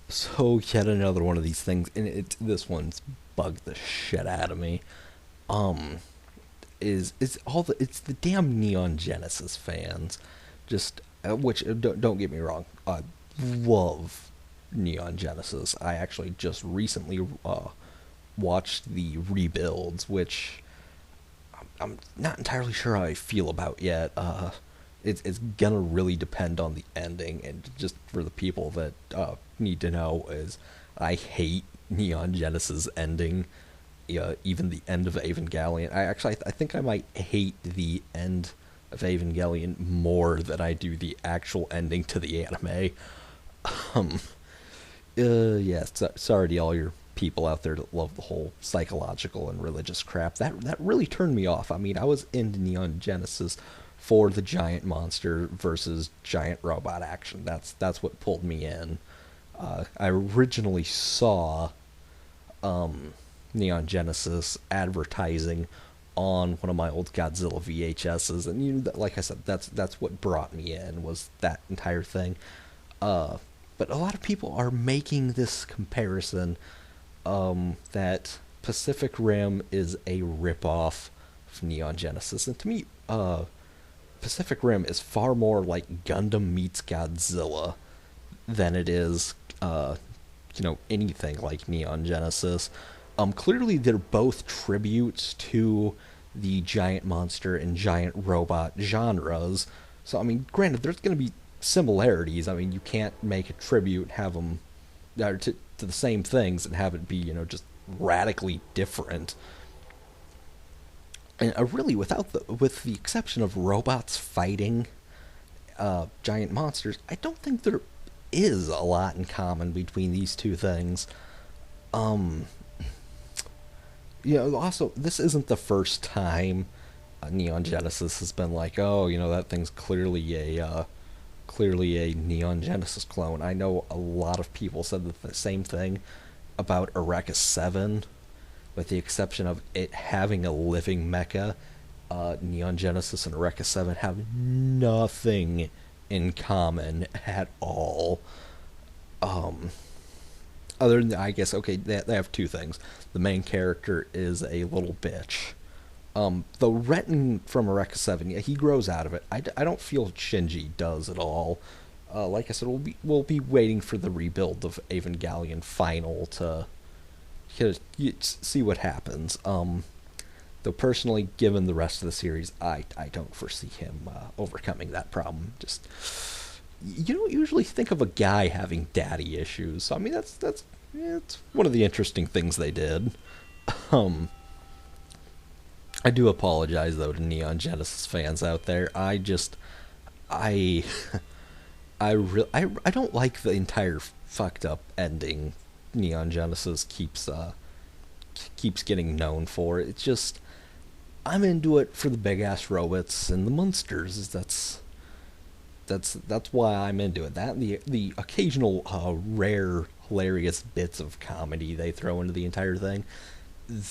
So yet another one of these things, and this one's bugged the shit out of me. Um, it's the damn Neon Genesis fans, just which don't get me wrong, I love Neon Genesis. I actually just recently watched the rebuilds, which I'm not entirely sure how I feel about yet. It's gonna really depend on the ending, and just for the people that need to know is I hate Neon Genesis ending. Yeah, even the end of Evangelion. I think I might hate the end of Evangelion more than I do the actual ending to the anime. Um, yeah, sorry to all your people out there that love the whole psychological and religious crap. That really turned me off. I mean, I was into Neon Genesis for the giant monster versus giant robot action. That's what pulled me in. I originally saw Neon Genesis advertising on one of my old Godzilla VHSs, and like I said, that's what brought me in was that entire thing. But a lot of people are making this comparison that Pacific Rim is a ripoff of Neon Genesis, and to me, Pacific Rim is far more like Gundam meets Godzilla than it is, anything like Neon Genesis. Clearly, they're both tributes to the giant monster and giant robot genres. So, I mean, granted, there's going to be similarities. I mean, you can't make a tribute and have them to the same things and have it be, just radically different. And really, with the exception of robots fighting giant monsters, I don't think there is a lot in common between these two things. Um, Also, this isn't the first time Neon Genesis has been like, oh, that thing's clearly a Neon Genesis clone. I know a lot of people said the same thing about Eureka 7, with the exception of it having a living mecha. Neon Genesis and Eureka 7 have nothing in common at all. Um, Other than, I guess, okay, they have two things. The main character is a little bitch. Though Renton from Eureka 7, yeah, he grows out of it. I don't feel Shinji does at all. Like I said, we'll be waiting for the rebuild of Evangelion Final to see what happens. Though personally, given the rest of the series, I don't foresee him overcoming that problem. Just you don't usually think of a guy having daddy issues. So, I mean, that's yeah, it's one of the interesting things they did. Um, I do apologize though to Neon Genesis fans out there. I I don't like the entire fucked up ending Neon Genesis keeps getting known for. It's just I'm into it for the big ass robots and the monsters. That's why I'm into it. That and the occasional rare hilarious bits of comedy they throw into the entire thing.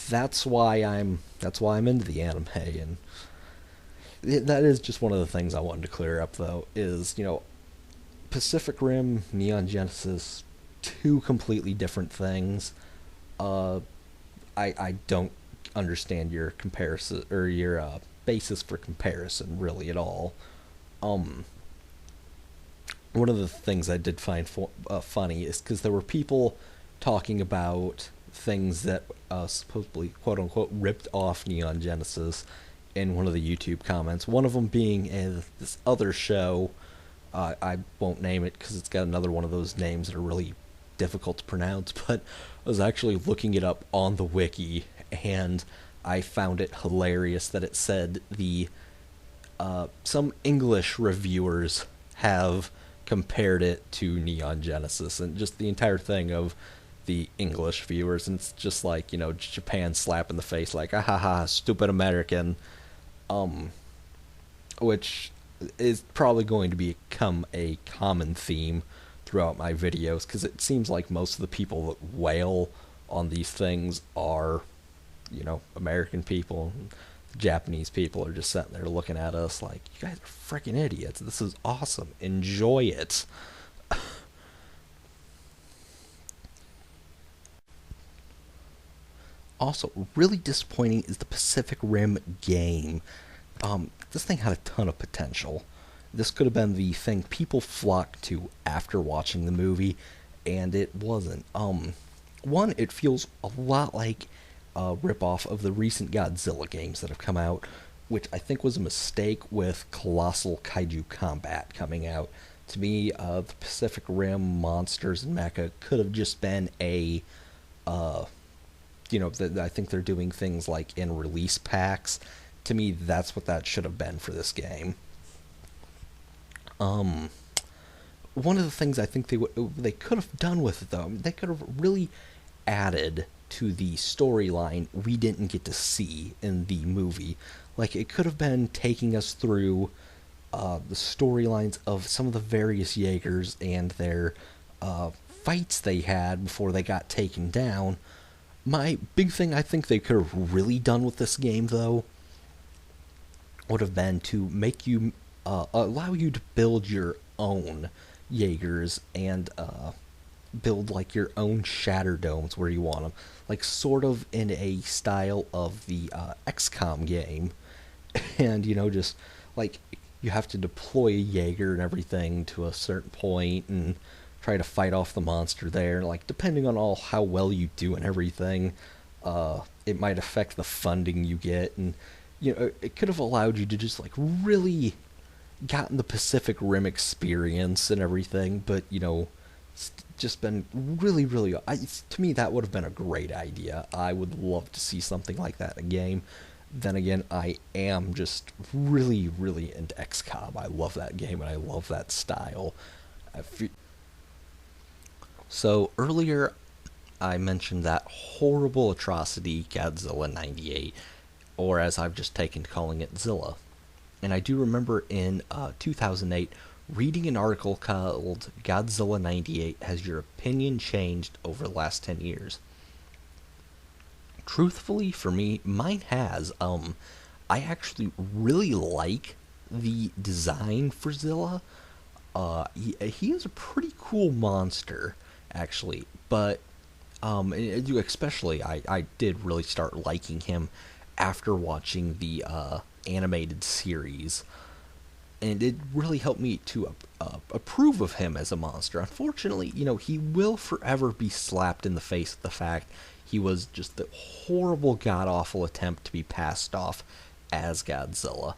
That's why I'm into the anime, and that is just one of the things I wanted to clear up though is Pacific Rim, Neon Genesis, two completely different things. Uh, I don't understand your comparison or your basis for comparison really at all. Um, One of the things I did find funny is because there were people talking about things that supposedly quote unquote ripped off Neon Genesis in one of the YouTube comments. One of them being this other show. I won't name it because it's got another one of those names that are really difficult to pronounce. But I was actually looking it up on the wiki, and I found it hilarious that it said the some English reviewers have compared it to Neon Genesis, and just the entire thing of the English viewers, and it's just like Japan slap in the face, like ah ha ha, stupid American, um, which is probably going to become a common theme throughout my videos because it seems like most of the people that wail on these things are, American people. Japanese people are just sitting there looking at us like, you guys are freaking idiots. This is awesome. Enjoy it. Also, really disappointing is the Pacific Rim game. This thing had a ton of potential. This could have been the thing people flocked to after watching the movie, and it wasn't. One, it feels a lot like a ripoff of the recent Godzilla games that have come out, which I think was a mistake with Colossal Kaiju Combat coming out. To me, the Pacific Rim monsters and mecha could have just been a uh, I think they're doing things like in release packs. To me, that's what that should have been for this game. Um, One of the things I think they could have done with it though, they could have really added to the storyline we didn't get to see in the movie. Like it could have been taking us through the storylines of some of the various Jaegers and their fights they had before they got taken down. My big thing I think they could have really done with this game, though, would have been to make you allow you to build your own Jaegers and build like your own shatter domes where you want them, like sort of in a style of the XCOM game, and just like you have to deploy a Jaeger and everything to a certain point and try to fight off the monster there. Like depending on all how well you do and everything, it might affect the funding you get, and it could have allowed you to just like really gotten the Pacific Rim experience and everything, but just been really, really. To me, that would have been a great idea. I would love to see something like that in a game. Then again, I am just really, really into XCOM. I love that game and I love that style. So earlier, I mentioned that horrible atrocity, Godzilla '98, or as I've just taken to calling it, Zilla. And I do remember in 2008 reading an article called Godzilla '98 Has Your Opinion Changed Over the Last 10 Years? Truthfully, for me, mine has. I actually really like the design for Zilla. He is a pretty cool monster, actually, but especially I did really start liking him after watching the animated series, and it really helped me to approve of him as a monster. Unfortunately, he will forever be slapped in the face with the fact he was just the horrible, god-awful attempt to be passed off as Godzilla.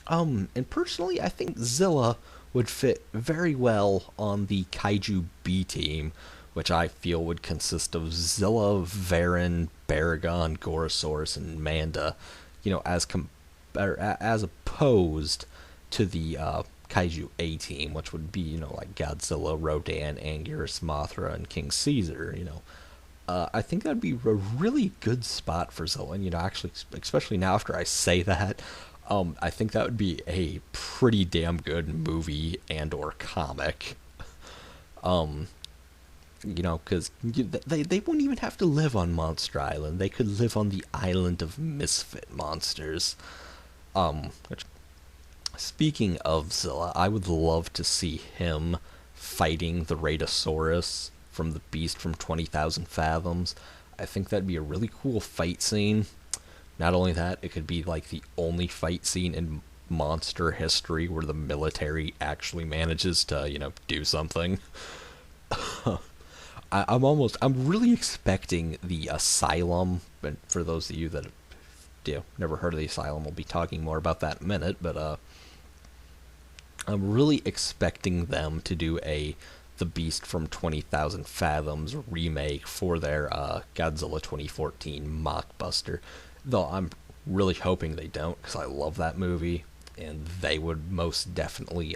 And personally, I think Zilla would fit very well on the Kaiju B team, which I feel would consist of Zilla, Varan, Baragon, Gorosaurus, and Manda, as opposed to the Kaiju A team, which would be, like Godzilla, Rodan, Anguirus, Mothra, and King Caesar, I think that'd be a really good spot for Zilla. And, actually, especially now after I say that, I think that would be a pretty damn good movie and or comic. Because they wouldn't even have to live on Monster Island. They could live on the island of misfit monsters. Which, speaking of Zilla, I would love to see him fighting the Radosaurus from the Beast from 20,000 Fathoms. I think that'd be a really cool fight scene. Not only that, it could be like the only fight scene in monster history where the military actually manages to, do something. I'm really expecting the Asylum, and for those of you that never heard of the Asylum, we'll be talking more about that in a minute, but I'm really expecting them to do The Beast from 20,000 Fathoms remake for their Godzilla 2014 mockbuster, though I'm really hoping they don't, because I love that movie, and they would most definitely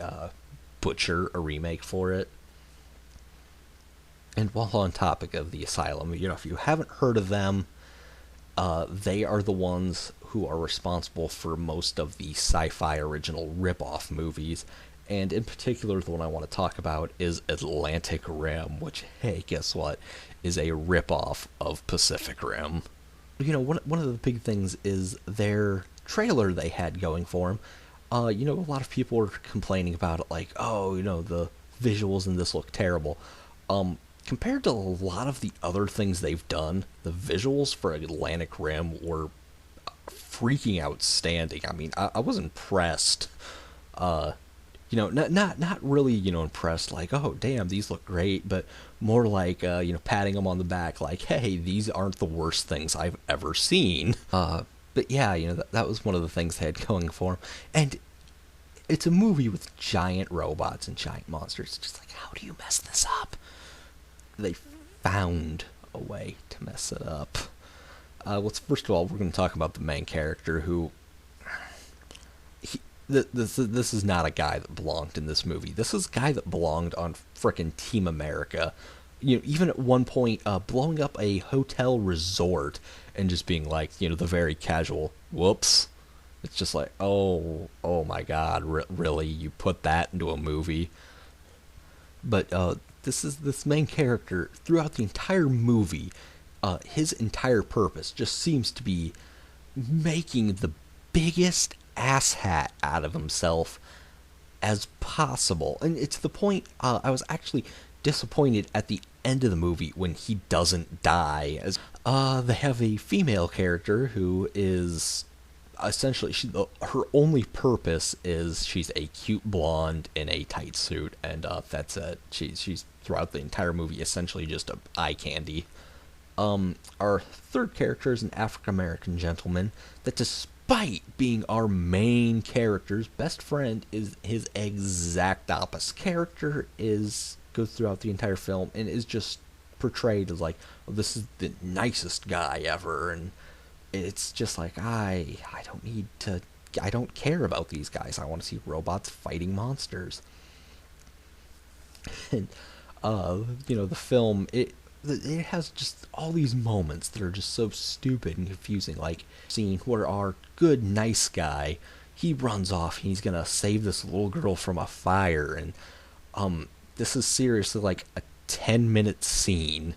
butcher a remake for it. And while on topic of the Asylum, if you haven't heard of them, they are the ones who are responsible for most of the sci-fi original rip-off movies, and in particular, the one I want to talk about is Atlantic Rim, which, hey, guess what, is a rip-off of Pacific Rim. One of the big things is their trailer they had going for them. A lot of people were complaining about it, like, oh, the visuals in this look terrible. compared to a lot of the other things they've done, the visuals for Atlantic Rim were freaking outstanding. I mean, I was impressed. Uh, not really, impressed like, oh, damn, these look great, but more like, patting them on the back, like, hey, these aren't the worst things I've ever seen. But yeah, that was one of the things they had going for them. And it's a movie with giant robots and giant monsters. It's just like, how do you mess this up? They found a way to mess it up. First of all, we're going to talk about the main character who. This is not a guy that belonged in this movie. This is a guy that belonged on frickin' Team America. Even at one point, blowing up a hotel resort and just being like, the very casual, whoops. It's just like, oh my god, really? You put that into a movie? But this main character, throughout the entire movie, his entire purpose just seems to be making the biggest asshat out of himself as possible. And it's the point I was actually disappointed at the end of the movie when he doesn't die. As they have a female character who is essentially her only purpose is she's a cute blonde in a tight suit, and that's it. She's throughout the entire movie essentially just a eye candy. Our third character is an African American gentleman that, despite being our main character's best friend, is his exact opposite. Character goes throughout the entire film and is just portrayed as like, oh, this is the nicest guy ever, and it's just like, I don't care about these guys. I want to see robots fighting monsters. And the film, it has just all these moments that are just so stupid and confusing. Like, scene where our good, nice guy, he runs off and he's gonna save this little girl from a fire, and this is seriously like a 10-minute scene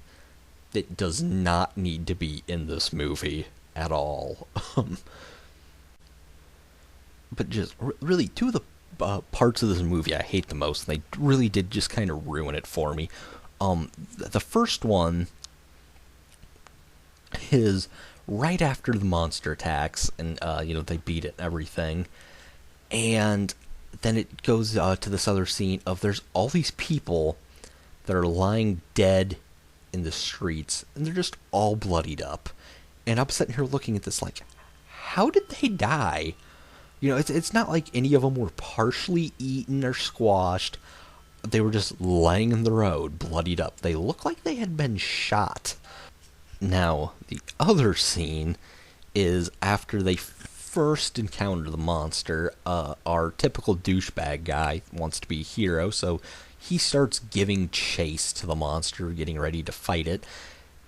that does not need to be in this movie at all. But just really, two of the parts of this movie I hate the most, and they really did just kind of ruin it for me. The first one is right after the monster attacks, and they beat it and everything, and then it goes to this other scene of there's all these people that are lying dead in the streets, and they're just all bloodied up. And I'm sitting here looking at this like, how did they die? It's not like any of them were partially eaten or squashed. They were just laying in the road, bloodied up. They look like they had been shot. Now, the other scene is after they first encounter the monster. Our typical douchebag guy wants to be a hero, so he starts giving chase to the monster, getting ready to fight it.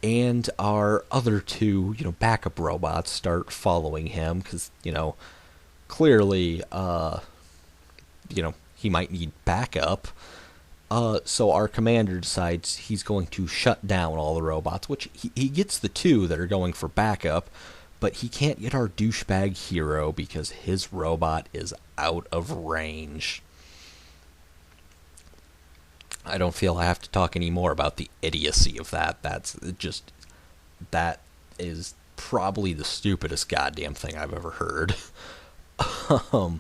And our other two, backup robots start following him because, clearly, he might need backup. So our commander decides he's going to shut down all the robots, which he gets the two that are going for backup, but he can't get our douchebag hero because his robot is out of range. I don't feel I have to talk any more about the idiocy of that. That is probably the stupidest goddamn thing I've ever heard. And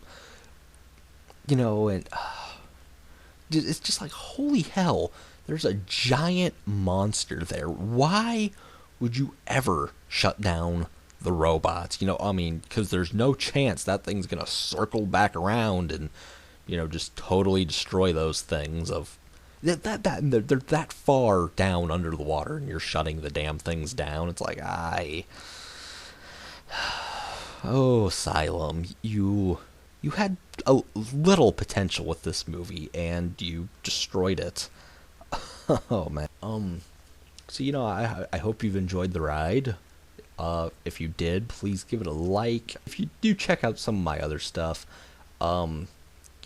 it's just like, holy hell, there's a giant monster there. Why would you ever shut down the robots? Because there's no chance that thing's gonna circle back around and, just totally destroy those things. They're that far down under the water, and you're shutting the damn things down. It's like, oh, Asylum, you had a little potential with this movie, and you destroyed it. Oh man. So I hope you've enjoyed the ride. If you did, please give it a like. If you do, check out some of my other stuff.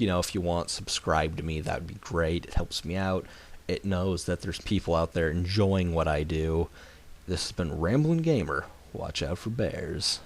If you want, subscribe to me. That would be great. It helps me out. It knows that there's people out there enjoying what I do. This has been Ramblin' Gamer. Watch out for bears.